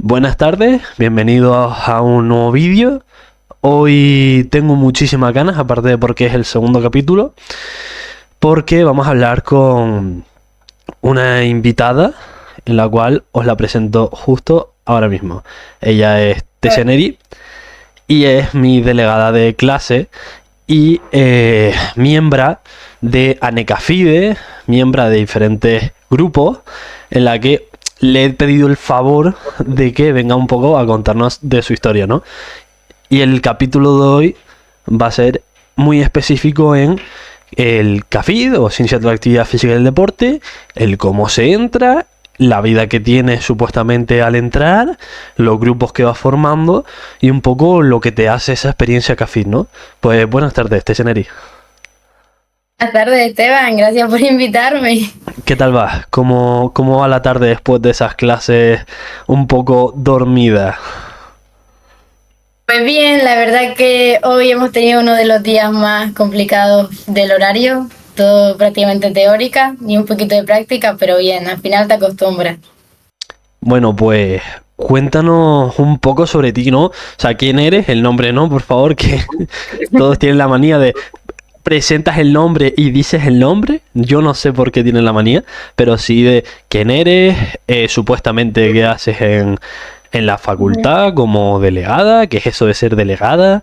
Buenas tardes, bienvenidos a un nuevo vídeo. Hoy tengo muchísimas ganas, aparte de porque es el segundo capítulo, porque vamos a hablar con una invitada, en la cual os la presento justo ahora mismo. Ella es Teseneri y es mi delegada de clase y miembro de Anecafide, miembro de diferentes grupos, en la que le he pedido el favor de que venga un poco a contarnos de su historia, ¿no? Y el capítulo de hoy va a ser muy específico en el CAFID o Ciencia de la Actividad Física y del Deporte, el cómo se entra, la vida que tiene supuestamente al entrar, los grupos que vas formando y un poco lo que te hace esa experiencia CAFID, ¿no? Pues buenas tardes, Teseneri. Buenas tardes, Esteban. Gracias por invitarme. ¿Qué tal va? ¿Cómo va la tarde después de esas clases un poco dormidas? Pues bien, la verdad que hoy hemos tenido uno de los días más complicados del horario, todo prácticamente teórica y un poquito de práctica, pero bien, al final te acostumbras. Bueno, pues cuéntanos un poco sobre ti, ¿no? O sea, ¿quién eres? El nombre, ¿no? Por favor, que todos tienen la manía de presentas el nombre y dices el nombre. Yo no sé por qué tienen la manía, pero sí de quién eres, supuestamente qué haces en la facultad como delegada, qué es eso de ser delegada,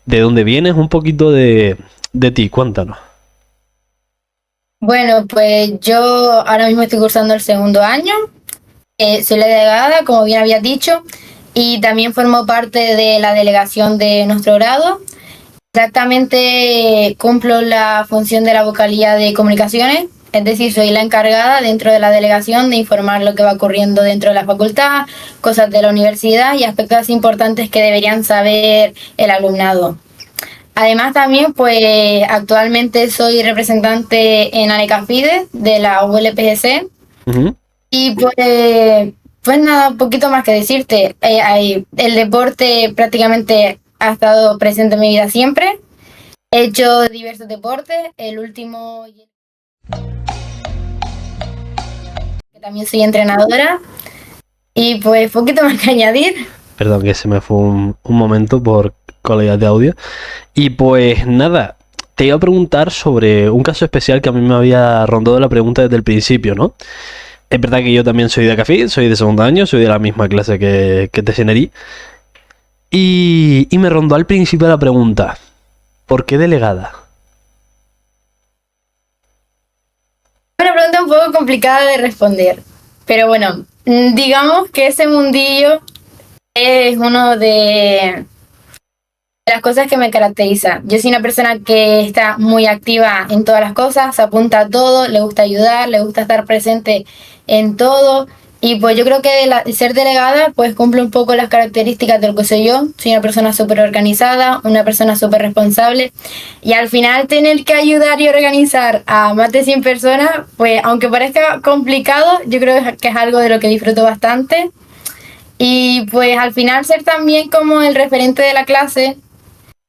de dónde vienes, un poquito de ti, cuéntanos. Bueno, pues yo ahora mismo estoy cursando el segundo año, soy la delegada, como bien habías dicho, y también formo parte de la delegación de nuestro grado. Exactamente cumplo la función de la vocalía de comunicaciones, es decir, soy la encargada dentro de la delegación de informar lo que va ocurriendo dentro de la facultad, cosas de la universidad y aspectos importantes que deberían saber el alumnado. Además también, pues actualmente soy representante en Anecafide de la ULPGC Ujú. y pues nada, un poquito más que decirte. El deporte prácticamente ha estado presente en mi vida siempre. He hecho diversos deportes, el último, que también soy entrenadora, y pues poquito más que añadir. Perdón, que se me fue un momento por calidad de audio. Y pues nada, te iba a preguntar sobre un caso especial que a mí me había rondado la pregunta desde el principio, ¿no? Es verdad que yo también soy de Café, soy de segundo año, soy de la misma clase que Tesenerí. Y me rondó al principio la pregunta, ¿por qué delegada? Una pregunta un poco complicada de responder, pero bueno, digamos que ese mundillo es uno de las cosas que me caracteriza. Yo soy una persona que está muy activa en todas las cosas, se apunta a todo, le gusta ayudar, le gusta estar presente en todo. Y pues yo creo que ser delegada pues cumple un poco las características de lo que soy yo. Soy una persona súper organizada, una persona súper responsable. Y al final tener que ayudar y organizar a más de 100 personas, pues aunque parezca complicado, yo creo que es algo de lo que disfruto bastante. Y pues al final ser también como el referente de la clase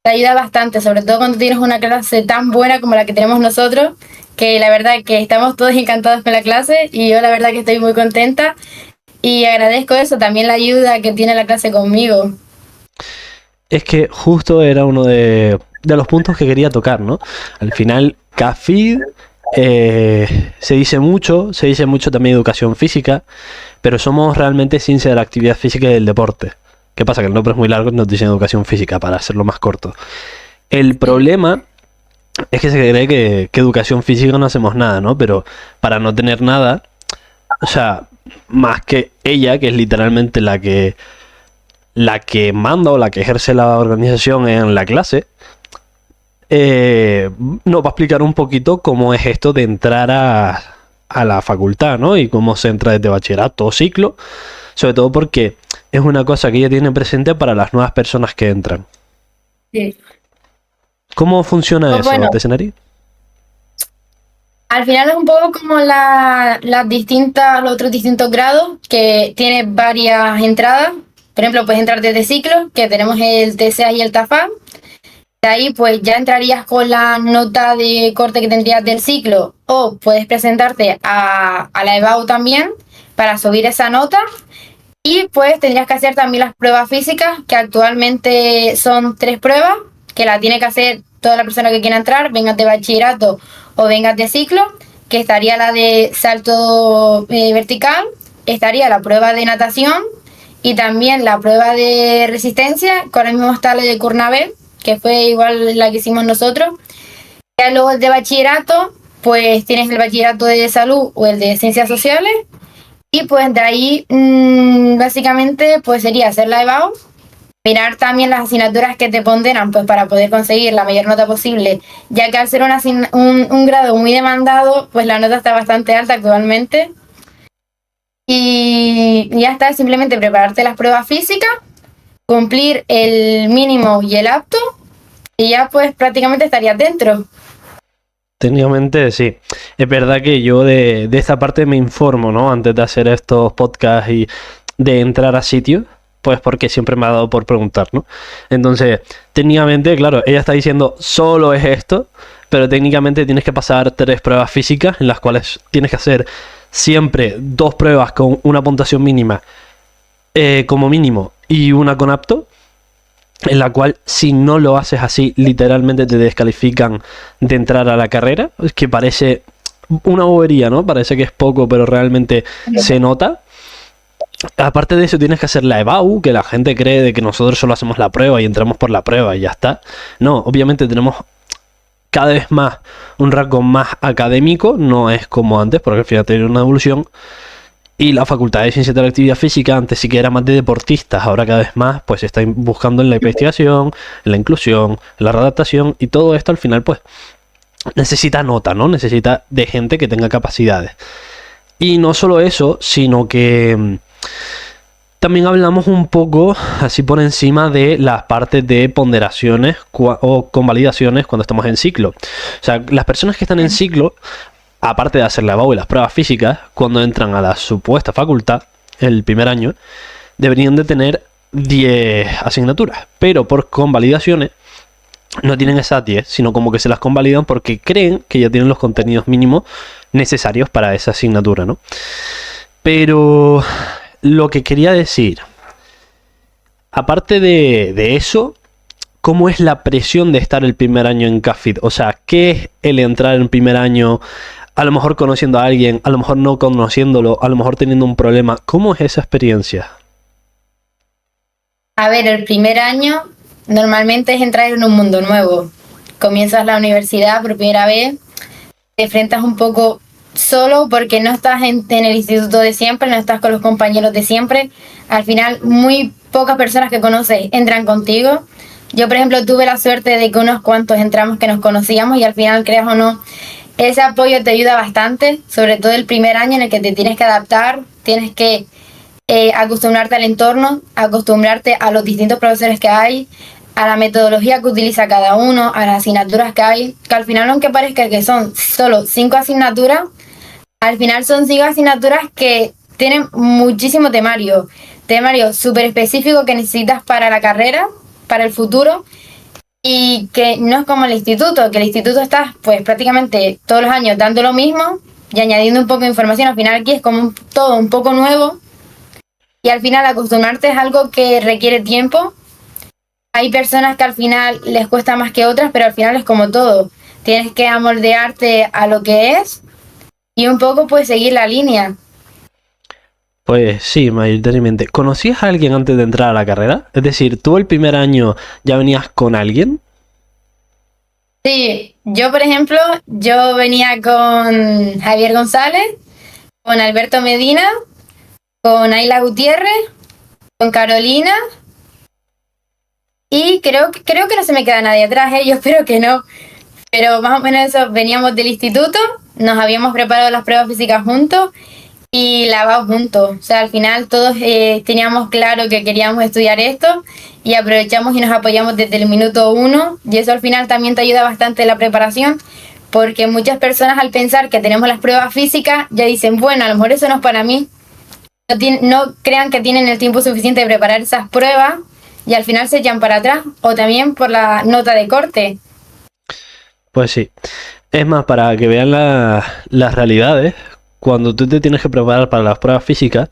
te ayuda bastante, sobre todo cuando tienes una clase tan buena como la que tenemos nosotros, que la verdad que estamos todos encantados con la clase y yo la verdad que estoy muy contenta y agradezco eso, también la ayuda que tiene la clase conmigo. Es que justo era uno de los puntos que quería tocar, ¿no? Al final, CAFID se dice mucho también educación física, pero somos realmente ciencia de la actividad física y del deporte. ¿Qué pasa? Que el nombre es muy largo y nos dicen educación física para hacerlo más corto. El Sí. problema es que se cree que educación física no hacemos nada, ¿no? Pero para no tener nada, o sea, más que ella, que es literalmente la que manda o la que ejerce la organización en la clase, nos va a explicar un poquito cómo es esto de entrar a la facultad, ¿no? Y cómo se entra desde bachillerato o ciclo, sobre todo porque es una cosa que ella tiene presente para las nuevas personas que entran. Sí. ¿Cómo funciona Pues eso, bueno, Tesenari? al final es un poco como los otros distintos grados, que tiene varias entradas. Por ejemplo, puedes entrar desde ciclo, que tenemos el TCA y el TAFA. De ahí pues ya entrarías con la nota de corte que tendrías del ciclo o puedes presentarte a la EBAU también para subir esa nota Y pues tendrías que hacer también las pruebas físicas, que actualmente son 3 pruebas, que la tiene que hacer toda la persona que quiera entrar, vengas de bachillerato o vengas de ciclo, que estaría la de salto vertical, estaría la prueba de natación y también la prueba de resistencia, que ahora mismo está la de Cournavelle, que fue igual la que hicimos nosotros. Ya luego el de bachillerato, pues tienes el bachillerato de salud o el de ciencias sociales. Y pues de ahí, básicamente, pues sería hacer la EBAU, mirar también las asignaturas que te ponderan, pues para poder conseguir la mayor nota posible, ya que al ser un grado muy demandado, pues la nota está bastante alta actualmente. Y ya está, simplemente prepararte las pruebas físicas, cumplir el mínimo y el apto, y ya pues prácticamente estarías dentro. Técnicamente sí. Es verdad que yo de esta parte me informo, ¿no? Antes de hacer estos podcasts y de entrar a sitios, pues porque siempre me ha dado por preguntar, ¿no? Entonces, técnicamente, claro, ella está diciendo solo es esto, pero técnicamente tienes que pasar 3 pruebas físicas en las cuales tienes que hacer siempre 2 pruebas con una puntuación mínima como mínimo y una con apto, en la cual si no lo haces así, literalmente te descalifican de entrar a la carrera, es que parece una bobería, ¿no? Parece que es poco, pero realmente se nota. Aparte de eso, tienes que hacer la EBAU, que la gente cree de que nosotros solo hacemos la prueba y entramos por la prueba y ya está. No, obviamente tenemos cada vez más un rasgo más académico, no es como antes, porque al final tiene una evolución. Y la Facultad de Ciencias de la Actividad Física antes sí que era más de deportistas, ahora cada vez más pues se está buscando en la investigación, en la inclusión, en la readaptación, y todo esto al final pues necesita nota, ¿no? Necesita de gente que tenga capacidades. Y no solo eso, sino que también hablamos un poco así por encima de las partes de ponderaciones o convalidaciones cuando estamos en ciclo. O sea, las personas que están en ciclo, aparte de hacer la EBAU y las pruebas físicas, cuando entran a la supuesta facultad, el primer año, deberían de tener 10 asignaturas. Pero por convalidaciones no tienen esas 10, sino como que se las convalidan porque creen que ya tienen los contenidos mínimos necesarios para esa asignatura, ¿no? Pero lo que quería decir, aparte de eso, ¿cómo es la presión de estar el primer año en CAFID? O sea, ¿qué es el entrar en primer año, a lo mejor conociendo a alguien, a lo mejor no conociéndolo, a lo mejor teniendo un problema? ¿Cómo es esa experiencia? A ver, el primer año normalmente es entrar en un mundo nuevo. Comienzas la universidad por primera vez, te enfrentas un poco solo porque no estás en el instituto de siempre, no estás con los compañeros de siempre. Al final, muy pocas personas que conoces entran contigo. Yo, por ejemplo, tuve la suerte de que unos cuantos entramos que nos conocíamos y al final, creas o no, ese apoyo te ayuda bastante, sobre todo el primer año en el que te tienes que adaptar, tienes que acostumbrarte al entorno, acostumbrarte a los distintos profesores que hay, a la metodología que utiliza cada uno, a las asignaturas que hay, que al final, aunque parezca que son solo 5 asignaturas, al final son 5 asignaturas que tienen muchísimo temario súper específico que necesitas para la carrera, para el futuro, y que no es como el instituto, que el instituto está pues prácticamente todos los años dando lo mismo y añadiendo un poco de información. Al final aquí es como todo un poco nuevo y al final acostumbrarte es algo que requiere tiempo. Hay personas que al final les cuesta más que otras, pero al final es como todo. Tienes que amoldearte a lo que es y un poco pues seguir la línea. Pues sí, mayoritariamente. ¿Conocías a alguien antes de entrar a la carrera? Es decir, ¿tú el primer año ya venías con alguien? Sí, yo por ejemplo, yo venía con Javier González, con Alberto Medina, con Ayla Gutiérrez, con Carolina y creo que no se me queda nadie atrás, yo espero que no. Pero más o menos eso, veníamos del instituto, nos habíamos preparado las pruebas físicas juntos y la EBAU juntos. O sea, al final todos teníamos claro que queríamos estudiar esto y aprovechamos y nos apoyamos desde el minuto 1 y eso al final también te ayuda bastante en la preparación porque muchas personas al pensar que tenemos las pruebas físicas ya dicen, bueno, a lo mejor eso no es para mí. No crean que tienen el tiempo suficiente de preparar esas pruebas y al final se echan para atrás o también por la nota de corte. Pues sí. Es más, para que vean las realidades, cuando tú te tienes que preparar para las pruebas físicas,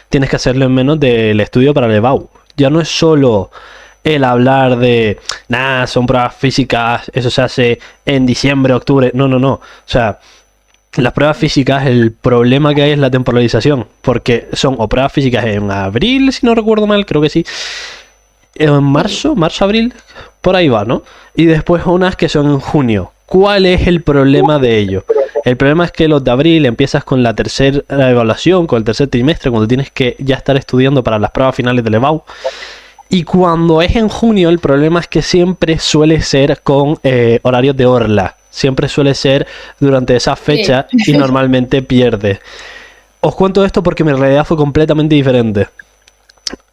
tienes que hacerlo en menos del estudio para el EBAU. Ya no es solo el hablar de, nada, son pruebas físicas, eso se hace en diciembre, octubre. No, no, no. O sea, las pruebas físicas, el problema que hay es la temporalización, porque son o pruebas físicas en abril, si no recuerdo mal, creo que sí, en marzo, abril, por ahí va, ¿no? Y después unas que son en junio. ¿Cuál es el problema de ello? El problema es que los de abril empiezas con la tercera evaluación, con el tercer trimestre, cuando tienes que ya estar estudiando para las pruebas finales del EBAU. Y cuando es en junio, el problema es que siempre suele ser con horarios de orla. Siempre suele ser durante esa fecha y normalmente pierde. Os cuento esto porque mi realidad fue completamente diferente.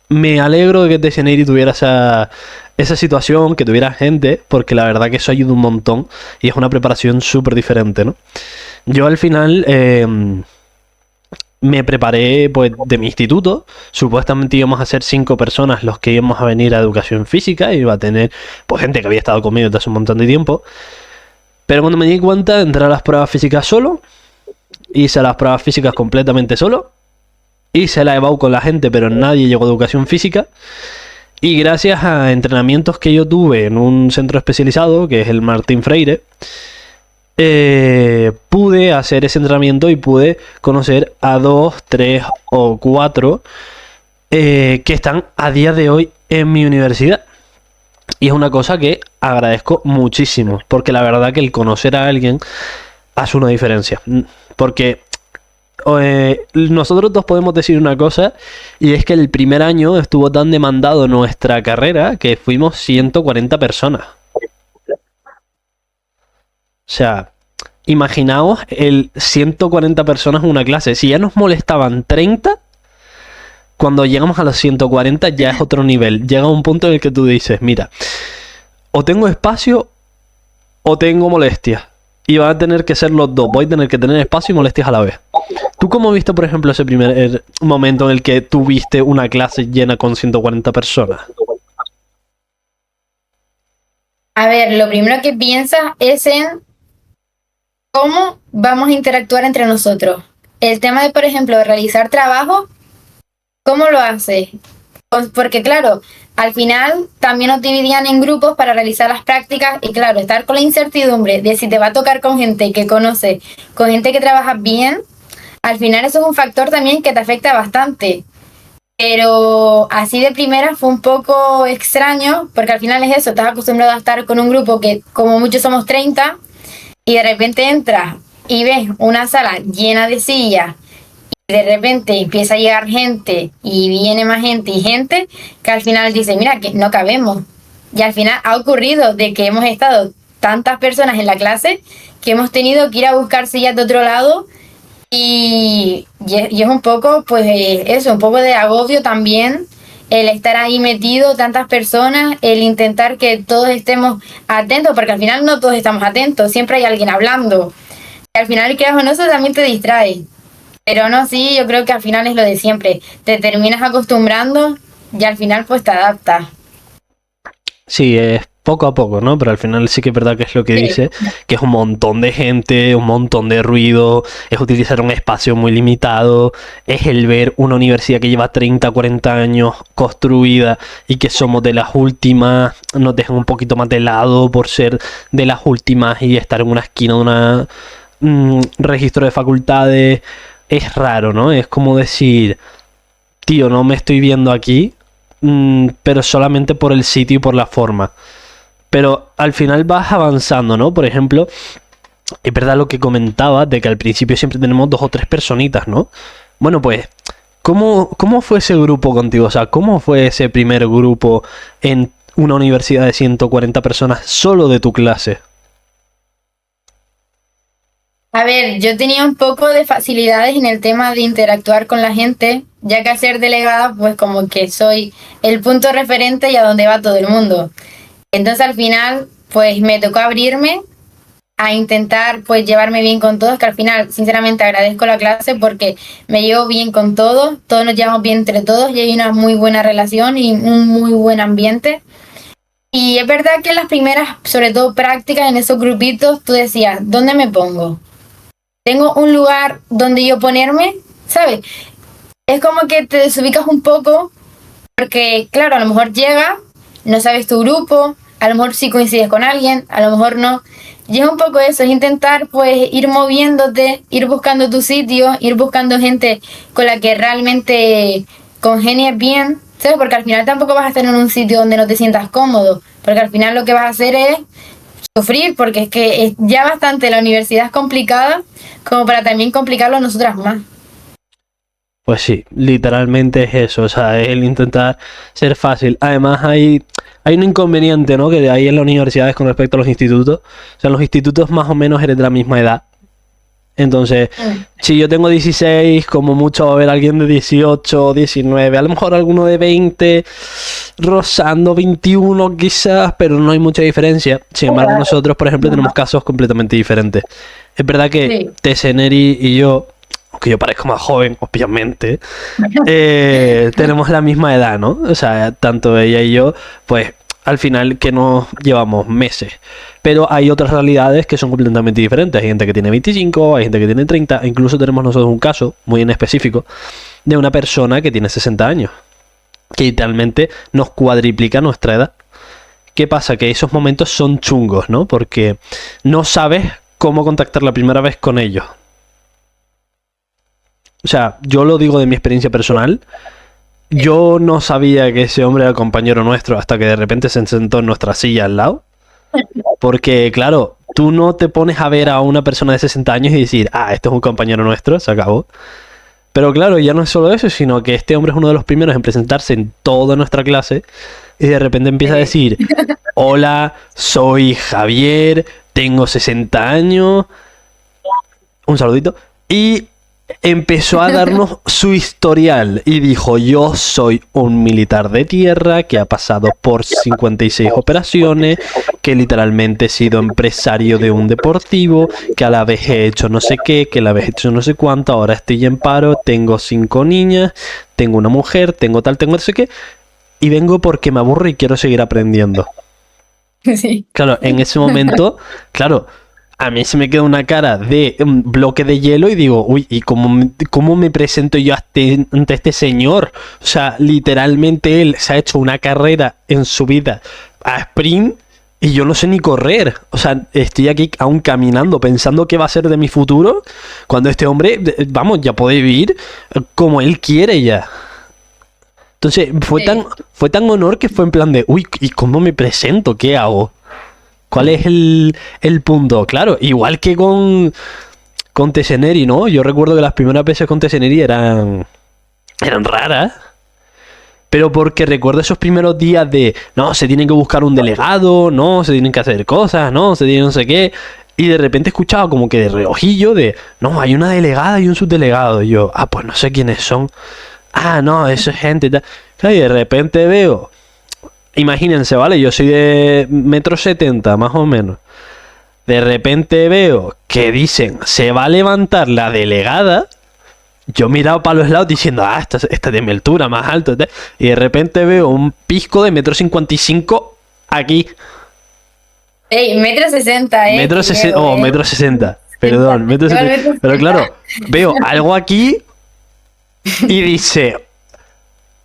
Me alegro de que Dejaneri tuviera esa situación, que tuviera gente, porque la verdad que eso ayuda un montón y es una preparación súper diferente, ¿no? Yo al final me preparé pues de mi instituto. Supuestamente íbamos a ser 5 personas los que íbamos a venir a educación física y iba a tener pues gente que había estado conmigo desde hace un montón de tiempo. Pero cuando me di cuenta, entré a las pruebas físicas solo, hice las pruebas físicas completamente solo, hice la EBAU con la gente, pero nadie llegó a educación física. Y gracias a entrenamientos que yo tuve en un centro especializado, que es el Martín Freire, pude hacer ese entrenamiento y pude conocer a 2, 3 o 4 que están a día de hoy en mi universidad. Y es una cosa que agradezco muchísimo, porque la verdad que el conocer a alguien hace una diferencia. Porque nosotros dos podemos decir una cosa, y es que el primer año estuvo tan demandado nuestra carrera que fuimos 140 personas. O sea, imaginaos el 140 personas en una clase. Si ya nos molestaban 30, cuando llegamos a los 140 ya es otro nivel. Llega un punto en el que tú dices, mira, o tengo espacio o tengo molestias. Y van a tener que ser los dos. Voy a tener que tener espacio y molestias a la vez. ¿Tú cómo viste, por ejemplo, ese primer momento en el que tuviste una clase llena con 140 personas? A ver, lo primero que piensas es en cómo vamos a interactuar entre nosotros. El tema de, por ejemplo, realizar trabajo, ¿cómo lo haces? Porque claro, al final también nos dividían en grupos para realizar las prácticas y claro, estar con la incertidumbre de si te va a tocar con gente que conoce, con gente que trabaja bien, al final eso es un factor también que te afecta bastante. Pero así de primera fue un poco extraño, porque al final es eso, estás acostumbrado a estar con un grupo que como mucho somos 30 y de repente entras y ves una sala llena de sillas y de repente empieza a llegar gente y viene más gente y gente que al final dice, mira, que no cabemos. Y al final ha ocurrido de que hemos estado tantas personas en la clase que hemos tenido que ir a buscar sillas de otro lado y es un poco, pues eso, un poco de agobio también el estar ahí metido, tantas personas, el intentar que todos estemos atentos, porque al final no todos estamos atentos, siempre hay alguien hablando. Y al final, que o no, eso también te distrae. Pero no, sí, yo creo que al final es lo de siempre. Te terminas acostumbrando y al final pues te adaptas. Sí, es poco a poco, ¿no? Pero al final sí que es verdad que es lo que dice, que es un montón de gente, un montón de ruido, es utilizar un espacio muy limitado, es el ver una universidad que lleva 30, 40 años construida y que somos de las últimas, nos dejan un poquito más de lado por ser de las últimas y estar en una esquina de un registro de facultades. Es raro, ¿no? Es como decir, tío, no me estoy viendo aquí, pero solamente por el sitio y por la forma. Pero al final vas avanzando, ¿no? Por ejemplo, es verdad lo que comentabas de que al principio siempre tenemos 2 o 3 personitas, ¿no? Bueno, pues, ¿cómo fue ese grupo contigo? O sea, ¿cómo fue ese primer grupo en una universidad de 140 personas solo de tu clase? A ver, yo tenía un poco de facilidades en el tema de interactuar con la gente, ya que al ser delegada, pues como que soy el punto referente y a donde va todo el mundo. Entonces al final, pues me tocó abrirme a intentar pues llevarme bien con todos, que al final sinceramente agradezco la clase porque me llevo bien con todos nos llevamos bien entre todos y hay una muy buena relación y un muy buen ambiente. Y es verdad que en las primeras, sobre todo prácticas en esos grupitos, tú decías, ¿dónde me pongo? ¿Tengo un lugar donde yo ponerme? ¿Sabes? es como que te desubicas un poco, porque claro, a lo mejor llega, no sabes tu grupo, a lo mejor sí coincides con alguien, a lo mejor no. Y es un poco eso, es intentar pues ir moviéndote, ir buscando tu sitio, ir buscando gente con la que realmente congenies bien, ¿sabes? Porque al final tampoco vas a estar en un sitio donde no te sientas cómodo, porque al final lo que vas a hacer es sufrir, porque es que es ya bastante la universidad es complicada como para también complicarlo a nosotras más. Pues sí, literalmente es eso, o sea, es el intentar ser fácil. Además hay un inconveniente, ¿no? Que hay en las universidades con respecto a los institutos. O sea, en los institutos más o menos eres de la misma edad. Entonces, si yo tengo 16, como mucho va a haber alguien de 18, 19, a lo mejor alguno de 20, rozando 21 quizás, pero no hay mucha diferencia. Sin embargo, nosotros, por ejemplo, tenemos casos completamente diferentes. Es verdad que Sí. Tesseneri y yo, aunque yo parezco más joven, obviamente, tenemos la misma edad, ¿no? O sea, tanto ella y yo, pues al final que nos llevamos meses. Pero hay otras realidades que son completamente diferentes. Hay gente que tiene 25, hay gente que tiene 30, e incluso tenemos nosotros un caso muy en específico de una persona que tiene 60 años, que literalmente nos cuadriplica nuestra edad. ¿Qué pasa? Que esos momentos son chungos, ¿no? Porque no sabes cómo contactar la primera vez con ellos. O sea, yo lo digo de mi experiencia personal. Yo no sabía que ese hombre era compañero nuestro hasta que de repente se sentó en nuestra silla al lado. Porque, claro, tú no te pones a ver a una persona de 60 años y decir, ah, este es un compañero nuestro, se acabó. Pero claro, ya no es solo eso, sino que este hombre es uno de los primeros en presentarse en toda nuestra clase y de repente empieza a decir, hola, soy Javier, tengo 60 años, un saludito, y empezó a darnos su historial y dijo, yo soy un militar de tierra que ha pasado por 56 operaciones, que literalmente he sido empresario de un deportivo, que a la vez he hecho no sé qué, que a la vez he hecho no sé cuánto, ahora estoy en paro, tengo 5 niñas, tengo una mujer, tengo tal, tengo no sé qué, y vengo porque me aburro y quiero seguir aprendiendo. Sí. Claro, en ese momento, claro, a mí se me queda una cara de bloque de hielo y digo, uy, ¿y cómo me presento yo ante este señor? O sea, literalmente él se ha hecho una carrera en su vida a sprint y yo no sé ni correr. O sea, estoy aquí aún caminando pensando qué va a ser de mi futuro cuando este hombre, vamos, ya puede vivir como él quiere ya. Entonces, fue tan honor que fue en plan de, uy, ¿y cómo me presento? ¿Qué hago? ¿Cuál es el punto? Claro, igual que con Tesseneri, ¿no? Yo recuerdo que las primeras veces con Tesseneri eran raras. Pero porque recuerdo esos primeros días de, no, se tienen que buscar un delegado, no, se tienen que hacer cosas, no, se tiene no sé qué. Y de repente escuchaba como que de reojillo de, no, hay una delegada y un subdelegado. Y yo, ah, pues no sé quiénes son. Ah, no, eso es gente y tal. Y de repente veo, imagínense, ¿vale? Yo soy de 1,70 m más o menos. De repente veo que dicen, se va a levantar la delegada. Yo he mirado para los lados diciendo, ah, esta de mi altura, más alto. Y de repente veo un pisco de 1,55 m aquí. Ey, 1,60 m, Metro sesenta, oh, 1,60 m. Perdón, 1,60 m. Pero claro, veo algo aquí y dice,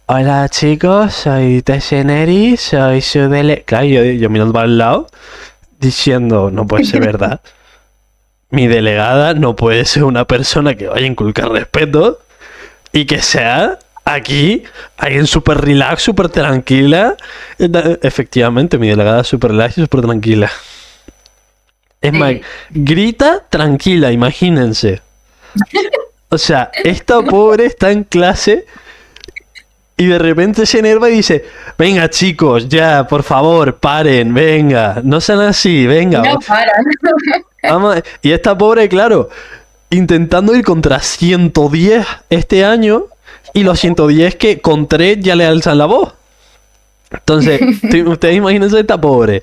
hola chicos, soy Tesseneri, soy su delegado. Claro, yo mirando para el lado diciendo, no puede ser verdad. Mi delegada no puede ser una persona que vaya a inculcar respeto y que sea aquí, alguien súper relax, súper tranquila. Efectivamente, mi delegada es súper relax y súper tranquila. Es más, grita tranquila, imagínense. O sea, esta pobre está en clase y de repente se enerva y dice, venga chicos, ya, por favor, paren, venga, no sean así, venga. No paran. Vamos. Y esta pobre, claro, intentando ir contra 110 este año y los 110 que con 3 ya le alzan la voz. Entonces, ustedes imagínense esta pobre.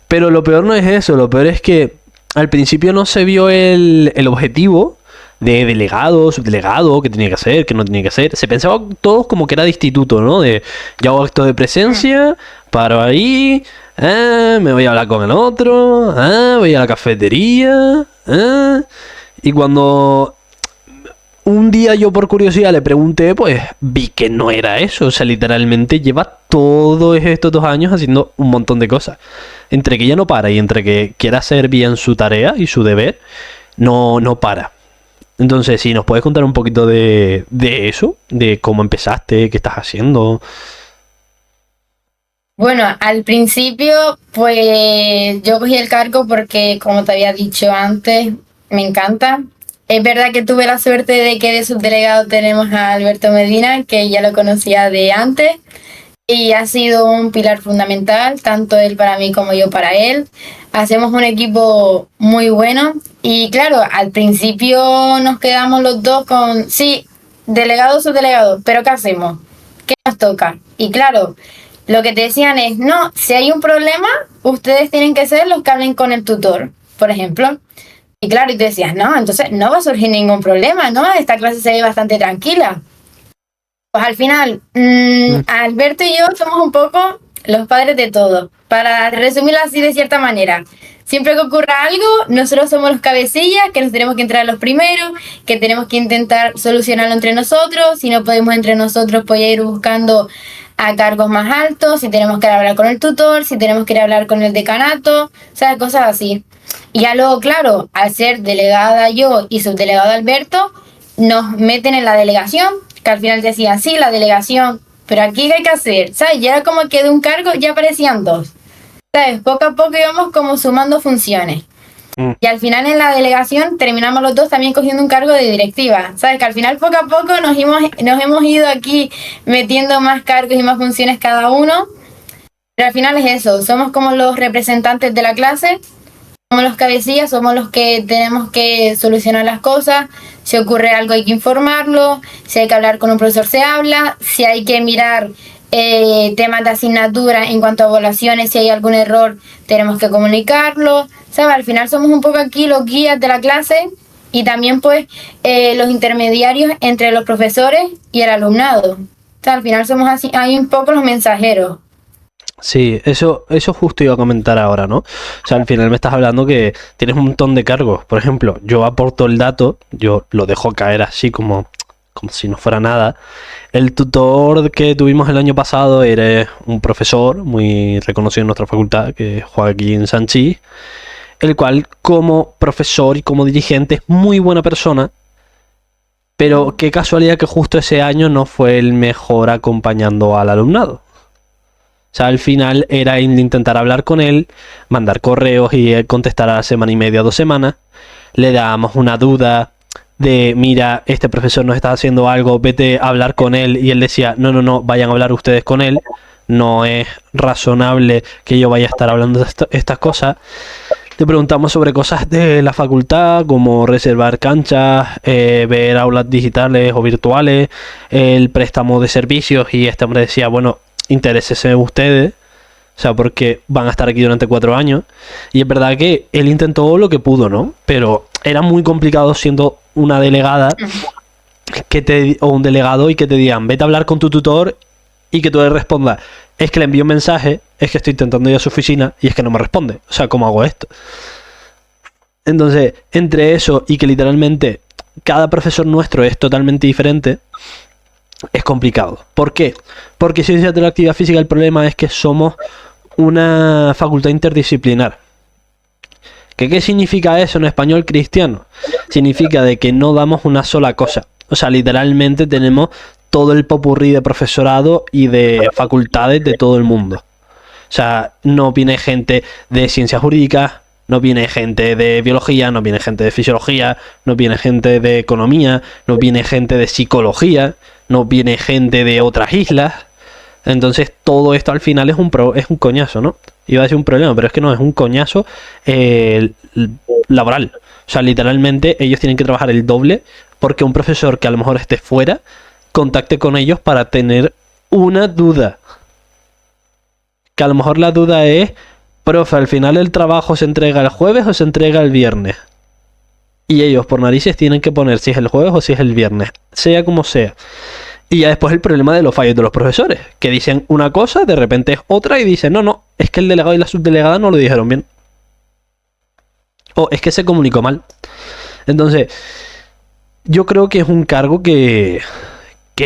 Pero lo peor no es eso, lo peor es que al principio no se vio el objetivo de delegado, subdelegado, qué tenía que hacer, qué no tenía que hacer. Se pensaba todos como que era de instituto, ¿no? De, yo hago acto de presencia, paro ahí, me voy a hablar con el otro, voy a la cafetería, y cuando un día yo por curiosidad le pregunté, pues vi que no era eso. O sea, literalmente lleva todos estos 2 años haciendo un montón de cosas. Entre que ella no para y entre que quiere hacer bien su tarea y su deber, no para. Entonces, si nos puedes contar un poquito de eso, de cómo empezaste, qué estás haciendo. Bueno, al principio, pues yo cogí el cargo porque, como te había dicho antes, me encanta. Es verdad que tuve la suerte de que de subdelegado tenemos a Alberto Medina, que ya lo conocía de antes, y ha sido un pilar fundamental, tanto él para mí como yo para él. Hacemos un equipo muy bueno y claro, al principio nos quedamos los dos con, sí, delegado, subdelegado, pero ¿qué hacemos? ¿Qué nos toca? Y claro, lo que te decían es, no, si hay un problema, ustedes tienen que ser los que hablen con el tutor, por ejemplo. Y claro, y tú decías, no, entonces no va a surgir ningún problema, ¿no? Esta clase se ve bastante tranquila. Pues al final, Alberto y yo somos un poco los padres de todo. Para resumirlo así de cierta manera, siempre que ocurra algo, nosotros somos los cabecillas, que nos tenemos que entrar los primeros, que tenemos que intentar solucionarlo entre nosotros. Si no podemos entre nosotros, pues ir buscando a cargos más altos, si tenemos que hablar con el tutor, si tenemos que ir a hablar con el decanato, o sea, cosas así. Y ya luego, claro, al ser delegada yo y subdelegado Alberto, nos meten en la delegación, que al final decían, sí, la delegación, pero aquí ¿qué hay que hacer? ¿Sabes? Ya era como que de un cargo ya aparecían dos. ¿Sabes? Poco a poco íbamos como sumando funciones. Y al final en la delegación terminamos los dos también cogiendo un cargo de directiva. ¿Sabes? Que al final poco a poco nos hemos ido aquí metiendo más cargos y más funciones cada uno. Pero al final es eso, somos como los representantes de la clase, somos los cabecillas, somos los que tenemos que solucionar las cosas. Si ocurre algo hay que informarlo, si hay que hablar con un profesor se habla, si hay que mirar temas de asignatura en cuanto a evaluaciones, si hay algún error tenemos que comunicarlo. ¿Sabes? Al final somos un poco aquí los guías de la clase y también pues los intermediarios entre los profesores y el alumnado. O sea, al final somos así, hay un poco los mensajeros. Sí, eso justo iba a comentar ahora, ¿no? O sea, al final me estás hablando que tienes un montón de cargos. Por ejemplo, yo aporto el dato, yo lo dejo caer así como si no fuera nada. El tutor que tuvimos el año pasado era un profesor muy reconocido en nuestra facultad, que es Joaquín Sanchís, el cual como profesor y como dirigente es muy buena persona, pero qué casualidad que justo ese año no fue el mejor acompañando al alumnado. O sea, al final era intentar hablar con él, mandar correos y él contestar a la semana y media, 2 semanas. Le dábamos una duda de, mira, este profesor nos está haciendo algo, vete a hablar con él. Y él decía, no, vayan a hablar ustedes con él. No es razonable que yo vaya a estar hablando de estas cosas. Le preguntamos sobre cosas de la facultad, como reservar canchas, ver aulas digitales o virtuales, el préstamo de servicios. Y este hombre decía, bueno, interésese ustedes, o sea, porque van a estar aquí durante 4 años. Y es verdad que él intentó lo que pudo, ¿no? Pero era muy complicado siendo una delegada o un delegado y que te digan, vete a hablar con tu tutor y que tú le respondas, es que le envío un mensaje, es que estoy intentando ir a su oficina y es que no me responde. O sea, ¿cómo hago esto? Entonces, entre eso y que literalmente cada profesor nuestro es totalmente diferente, es complicado. ¿Por qué? Porque ciencias de la actividad física el problema es que somos una facultad interdisciplinar. ¿Qué significa eso en español cristiano? Significa de que no damos una sola cosa. O sea, literalmente tenemos todo el popurrí de profesorado y de facultades de todo el mundo. O sea, no viene gente de ciencias jurídicas, no viene gente de biología, no viene gente de fisiología, no viene gente de economía, no viene gente de psicología, no viene gente de otras islas. Entonces todo esto al final es un coñazo, ¿no? Iba a decir un problema, pero es que no, es un coñazo laboral. O sea, literalmente ellos tienen que trabajar el doble porque un profesor que a lo mejor esté fuera contacte con ellos para tener una duda. Que a lo mejor la duda es, profe, al final el trabajo se entrega el jueves o se entrega el viernes. Y ellos por narices tienen que poner si es el jueves o si es el viernes, sea como sea. Y ya después el problema de los fallos de los profesores, que dicen una cosa, de repente es otra y dicen, no, es que el delegado y la subdelegada no lo dijeron bien. O es que se comunicó mal. Entonces, yo creo que es un cargo que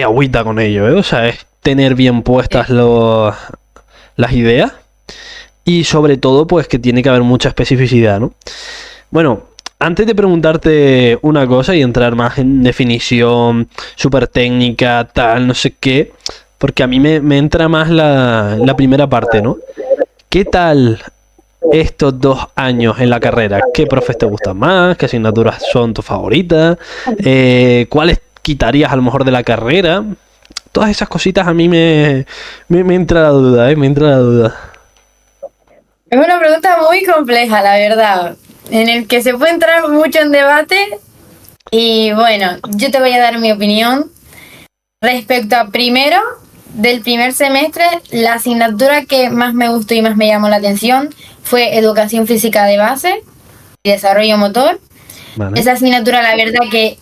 agüita con ello, ¿eh? O sea, es tener bien puestas las ideas y sobre todo, pues que tiene que haber mucha especificidad, ¿no? Bueno, antes de preguntarte una cosa y entrar más en definición súper técnica, tal, no sé qué, porque a mí me entra más la primera parte, ¿no? ¿Qué tal estos 2 años en la carrera? ¿Qué profes te gustan más? ¿Qué asignaturas son tus favoritas? ¿Cuáles quitarías a lo mejor de la carrera? Todas esas cositas a mí me entra la duda, ¿eh? Me entra la duda. Es una pregunta muy compleja, la verdad, en el que se puede entrar mucho en debate. Y bueno, yo te voy a dar mi opinión respecto a primero, del primer semestre. La asignatura que más me gustó y más me llamó la atención fue Educación Física de Base y Desarrollo Motor. Vale. Esa asignatura, la verdad que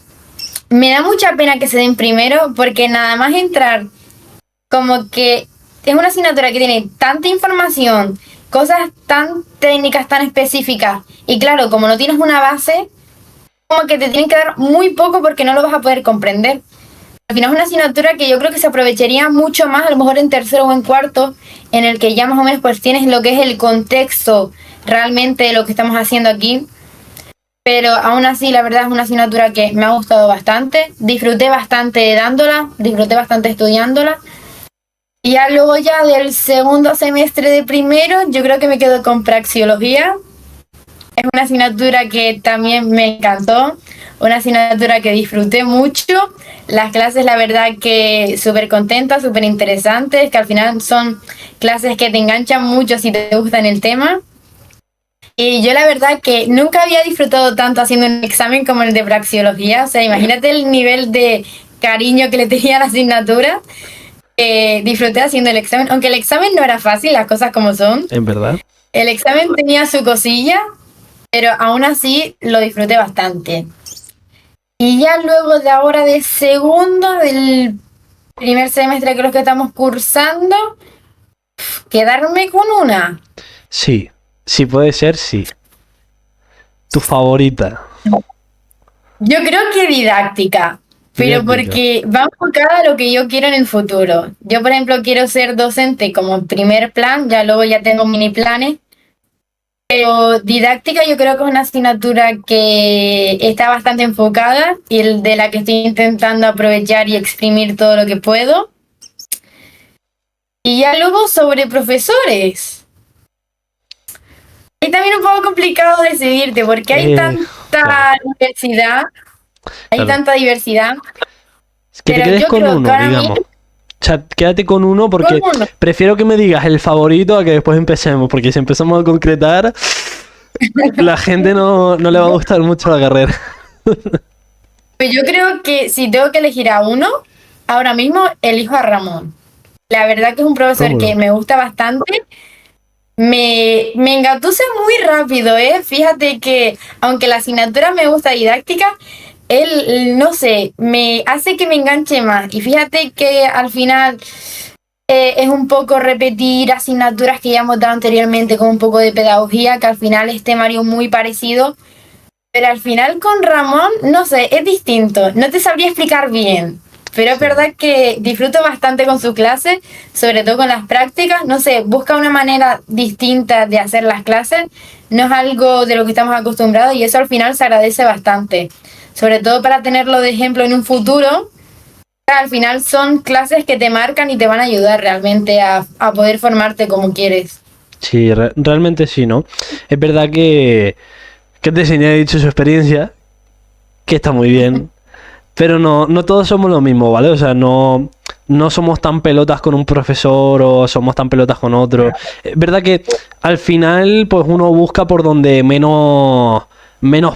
me da mucha pena que se den primero, porque nada más entrar, como que es una asignatura que tiene tanta información, cosas tan técnicas, tan específicas, y claro, como no tienes una base, como que te tienen que dar muy poco porque no lo vas a poder comprender. Al final es una asignatura que yo creo que se aprovecharía mucho más, a lo mejor en tercero o en cuarto, en el que ya más o menos pues tienes lo que es el contexto realmente de lo que estamos haciendo aquí. Pero aún así, la verdad es una asignatura que me ha gustado bastante. Disfruté bastante dándola, disfruté bastante estudiándola. Y ya luego ya del segundo semestre de primero, yo creo que me quedo con praxeología. Es una asignatura que también me encantó, una asignatura que disfruté mucho. Las clases, la verdad que súper contentas, súper interesantes, que al final son clases que te enganchan mucho si te gustan el tema. Y yo la verdad que nunca había disfrutado tanto haciendo un examen como el de praxeología. O sea, imagínate el nivel de cariño que le tenía a la asignatura. Disfruté haciendo el examen, aunque el examen no era fácil, las cosas como son. ¿En verdad? El examen tenía su cosilla, pero aún así lo disfruté bastante. Y ya luego de ahora de segundo, del primer semestre que los que estamos cursando, quedarme con una. Sí, sí puede ser, sí. Tu favorita. Yo creo que didáctica, pero Didáctica. porque va enfocada a lo que yo quiero en el futuro. Yo, por ejemplo, quiero ser docente como primer plan, ya luego ya tengo mini planes. Pero didáctica yo creo que es una asignatura que está bastante enfocada y de la que estoy intentando aprovechar y exprimir todo lo que puedo. Y ya luego sobre profesores. Es también un poco complicado decidirte porque hay tanta Claro, diversidad, hay claro. tanta diversidad, Es que te pero quedes yo con creo que uno, ahora digamos. mismo O sea, quédate con uno porque todo el mundo. prefiero que me digas el favorito a que después empecemos, porque si empezamos a concretar, la gente no le va a gustar mucho la carrera. Pues yo creo que si tengo que elegir a uno, ahora mismo elijo a Ramón. La verdad que es un profesor que Rómulo. me gusta bastante. Me engatusa muy rápido, ¿eh? Fíjate que, aunque la asignatura me gusta didáctica, él, no sé, me hace que me enganche más. Y fíjate que al final es un poco repetir asignaturas que ya hemos dado anteriormente con un poco de pedagogía, que al final es temario muy parecido. Pero al final con Ramón, no sé, es distinto. No te sabría explicar bien. Pero es Sí. verdad que disfruto bastante con su clase, sobre todo con las prácticas. No sé, busca una manera distinta de hacer las clases. No es algo de lo que estamos acostumbrados y eso al final se agradece bastante. Sobre todo para tenerlo de ejemplo en un futuro. Al final son clases que te marcan y te van a ayudar realmente a poder formarte como quieres. Sí, realmente sí, ¿no? Es verdad que te ha dicho su experiencia, que está muy bien, pero no todos somos lo mismo, ¿vale? O sea, no somos tan pelotas con un profesor o somos tan pelotas con otro. Es verdad que al final, pues uno busca por donde menos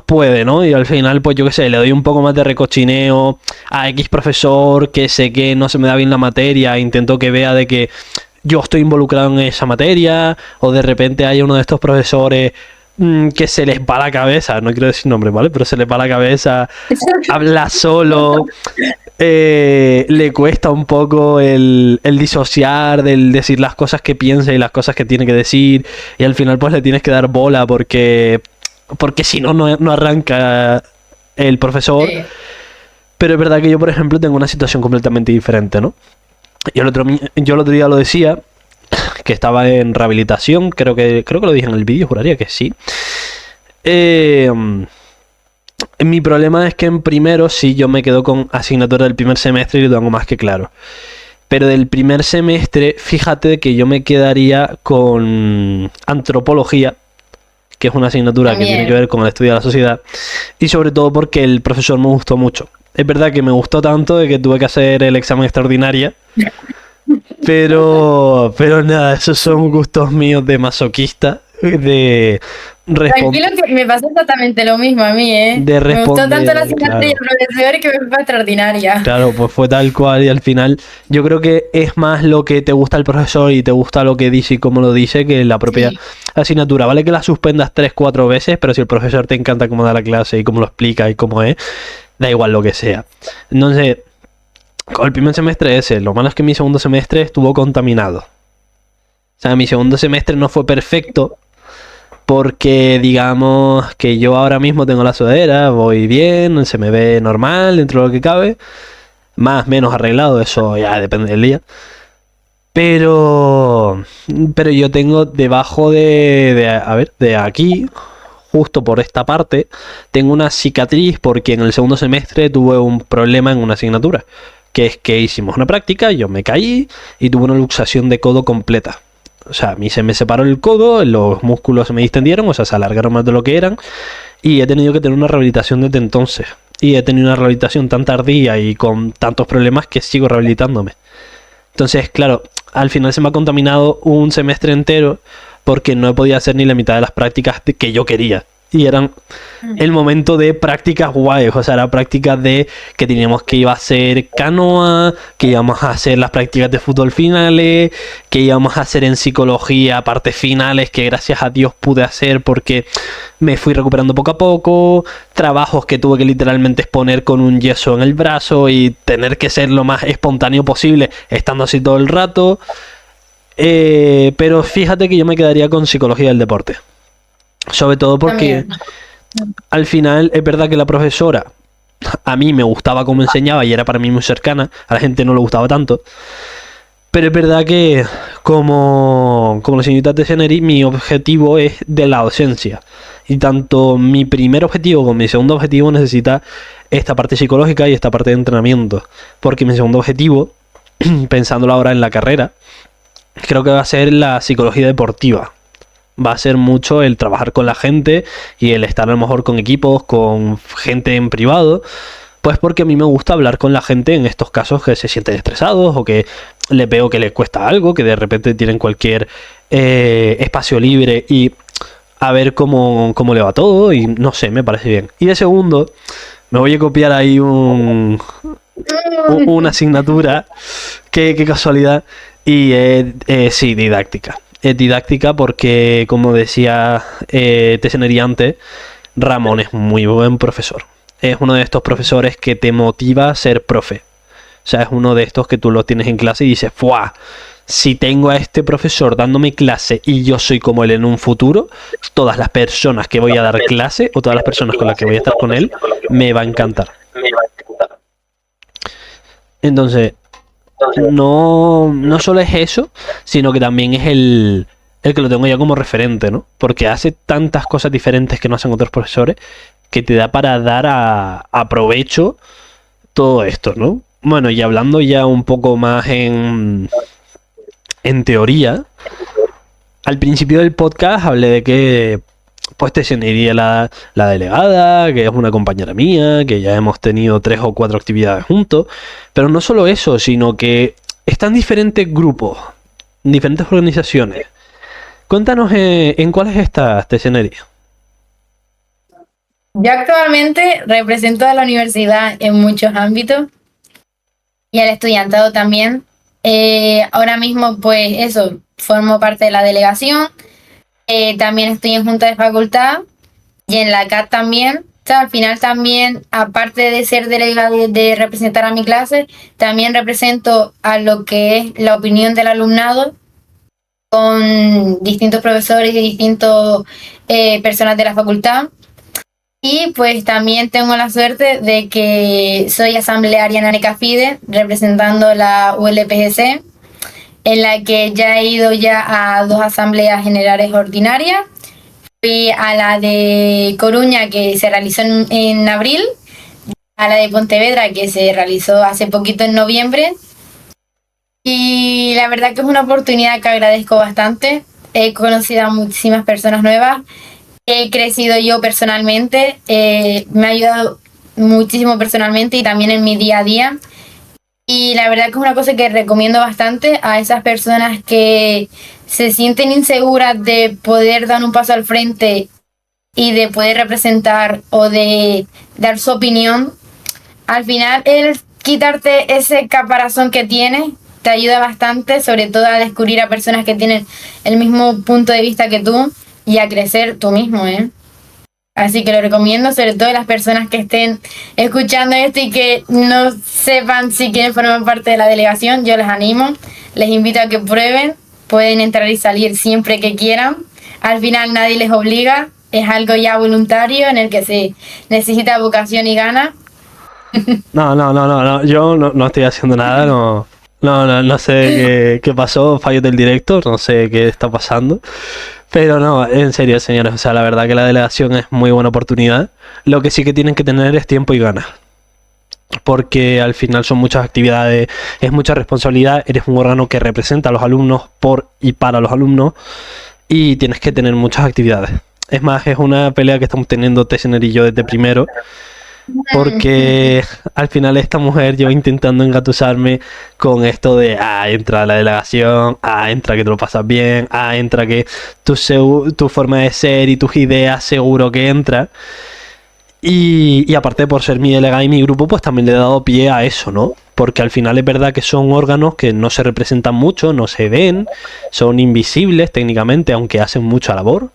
puede, ¿no? Y al final, pues yo qué sé, le doy un poco más de recochineo a X profesor que sé que no se me da bien la materia, intento que vea de que yo estoy involucrado en esa materia, o de repente hay uno de estos profesores que se les va la cabeza, no quiero decir nombres, ¿vale? Pero se les va la cabeza, habla solo, le cuesta un poco el disociar, del decir las cosas que piensa y las cosas que tiene que decir, y al final pues le tienes que dar bola porque si no arranca el profesor. Sí. Pero es verdad que yo, por ejemplo, tengo una situación completamente diferente, ¿no? Yo el otro día lo decía, que estaba en rehabilitación, creo que lo dije en el vídeo, juraría que sí. Eh, Mi problema es que en primero sí yo me quedo con asignatura del primer semestre y lo tengo más que claro. Pero del primer semestre, fíjate que yo me quedaría con antropología, que es una asignatura que tiene que También. ver con el estudio de la sociedad, y sobre todo porque el profesor me gustó mucho. Es verdad que me gustó tanto de que tuve que hacer el examen extraordinaria, pero nada, esos son gustos míos de masoquista, respon- Tranquilo que me pasó exactamente lo mismo a mí, ¿eh? de Me gustó tanto la responder, asignatura y el claro. profesor que me fue extraordinaria. Claro, pues fue tal cual y al final yo creo que es más lo que te gusta el profesor y te gusta lo que dice y cómo lo dice que la propia Sí, asignatura. Vale que la suspendas 3 4 veces, pero si el profesor te encanta cómo da la clase y cómo lo explica y cómo es, da igual lo que sea. Entonces, con el primer semestre ese, lo malo es que mi segundo semestre estuvo contaminado. O sea, mi segundo semestre no fue perfecto porque digamos que yo ahora mismo tengo la sudadera, voy bien, se me ve normal dentro de lo que cabe. Más, menos arreglado, eso ya depende del día. Pero, pero yo tengo debajo a ver, de aquí, justo por esta parte, tengo una cicatriz porque en el segundo semestre tuve un problema en una asignatura. Que es que hicimos una práctica, yo me caí y tuve una luxación de codo completa. O sea, a mí se me separó el codo, los músculos se me distendieron, o sea, se alargaron más de lo que eran. Y he tenido que tener una rehabilitación desde entonces. Y he tenido una rehabilitación tan tardía y con tantos problemas que sigo rehabilitándome. Entonces, claro, al final se me ha contaminado un semestre entero porque no he podido hacer ni la mitad de las prácticas que yo quería. Y eran el momento de prácticas guays, o sea, era prácticas de que teníamos que iba a hacer canoa, que íbamos a hacer las prácticas de fútbol finales, que íbamos a hacer en psicología partes finales que gracias a Dios pude hacer porque me fui recuperando poco a poco, trabajos que tuve que literalmente exponer con un yeso en el brazo y tener que ser lo más espontáneo posible estando así todo el rato. Pero fíjate que yo me quedaría con psicología del deporte. Sobre todo porque también. al final es verdad que la profesora a mí me gustaba cómo enseñaba y era para mí muy cercana, a la gente no le gustaba tanto. Pero es verdad que como la señorita Teseneri, mi objetivo es de la docencia. Y tanto mi primer objetivo como mi segundo objetivo necesita esta parte psicológica y esta parte de entrenamiento. Porque mi segundo objetivo, pensándolo ahora en la carrera, creo que va a ser la psicología deportiva. Va a ser mucho el trabajar con la gente y el estar a lo mejor con equipos, con gente en privado. Pues porque a mí me gusta hablar con la gente en estos casos que se sienten estresados o que les veo que les cuesta algo, que de repente tienen cualquier espacio libre y a ver cómo le va todo y no sé, me parece bien. Y de segundo, me voy a copiar ahí una asignatura, qué casualidad, y sí, didáctica. Es didáctica porque, como decía Teseneri antes, Ramón es muy buen profesor. Es uno de estos profesores que te motiva a ser profe. O sea, es uno de estos que tú lo tienes en clase y dices, ¡fuah! Si tengo a este profesor dándome clase y yo soy como él en un futuro, todas las personas que voy a dar clase o todas las personas con las que voy a estar con él, me va a encantar. Entonces, no solo es eso, sino que también es el que lo tengo ya como referente, ¿no? Porque hace tantas cosas diferentes que no hacen otros profesores que te da para dar a provecho todo esto, ¿no? Bueno, y hablando ya un poco más en teoría, al principio del podcast hablé de que pues te iría la delegada, que es una compañera mía, que ya hemos tenido 3 o 4 actividades juntos, pero no solo eso, sino que están diferentes grupos, diferentes organizaciones. Cuéntanos en cuáles estás, Teseneri. Yo actualmente represento a la universidad en muchos ámbitos y al estudiantado también. Ahora mismo, pues eso, formo parte de la delegación. También estoy en junta de facultad y en la CAT también. O sea, al final también, aparte de ser delegada de representar a mi clase, también represento a lo que es la opinión del alumnado con distintos profesores y distintos personas de la facultad. Y pues también tengo la suerte de que soy asamblearia en Anecafide, representando la ULPGC, en la que ya he ido ya a 2 asambleas generales ordinarias. Fui a la de Coruña, que se realizó en abril, a la de Pontevedra, que se realizó hace poquito en noviembre. Y la verdad que es una oportunidad que agradezco bastante. He conocido a muchísimas personas nuevas. He crecido yo personalmente. Me ha ayudado muchísimo personalmente y también en mi día a día. Y la verdad que es una cosa que recomiendo bastante a esas personas que se sienten inseguras de poder dar un paso al frente y de poder representar o de dar su opinión. Al final, el quitarte ese caparazón que tienes te ayuda bastante, sobre todo a descubrir a personas que tienen el mismo punto de vista que tú y a crecer tú mismo, ¿eh? Así que lo recomiendo, sobre todo a las personas que estén escuchando esto y que no sepan si quieren formar parte de la delegación. Yo les animo, les invito a que prueben, pueden entrar y salir siempre que quieran. Al final nadie les obliga, es algo ya voluntario en el que se necesita vocación y ganas. No, yo no estoy haciendo nada, no sé qué pasó, fallo del director, no sé qué está pasando. Pero no, en serio, señores, o sea, la verdad que la delegación es muy buena oportunidad. Lo que sí que tienen que tener es tiempo y ganas. Porque al final son muchas actividades, es mucha responsabilidad, eres un órgano que representa a los alumnos por y para los alumnos y tienes que tener muchas actividades. Es más, es una pelea que estamos teniendo Tessener y yo desde primero, porque al final esta mujer lleva intentando engatusarme con esto de, entra a la delegación, entra que te lo pasas bien, entra que tu forma de ser y tus ideas seguro que entra. Y aparte por ser mi delegada y mi grupo, pues también le he dado pie a eso, ¿no? Porque al final es verdad que son órganos que no se representan mucho, no se ven, son invisibles técnicamente, aunque hacen mucha labor.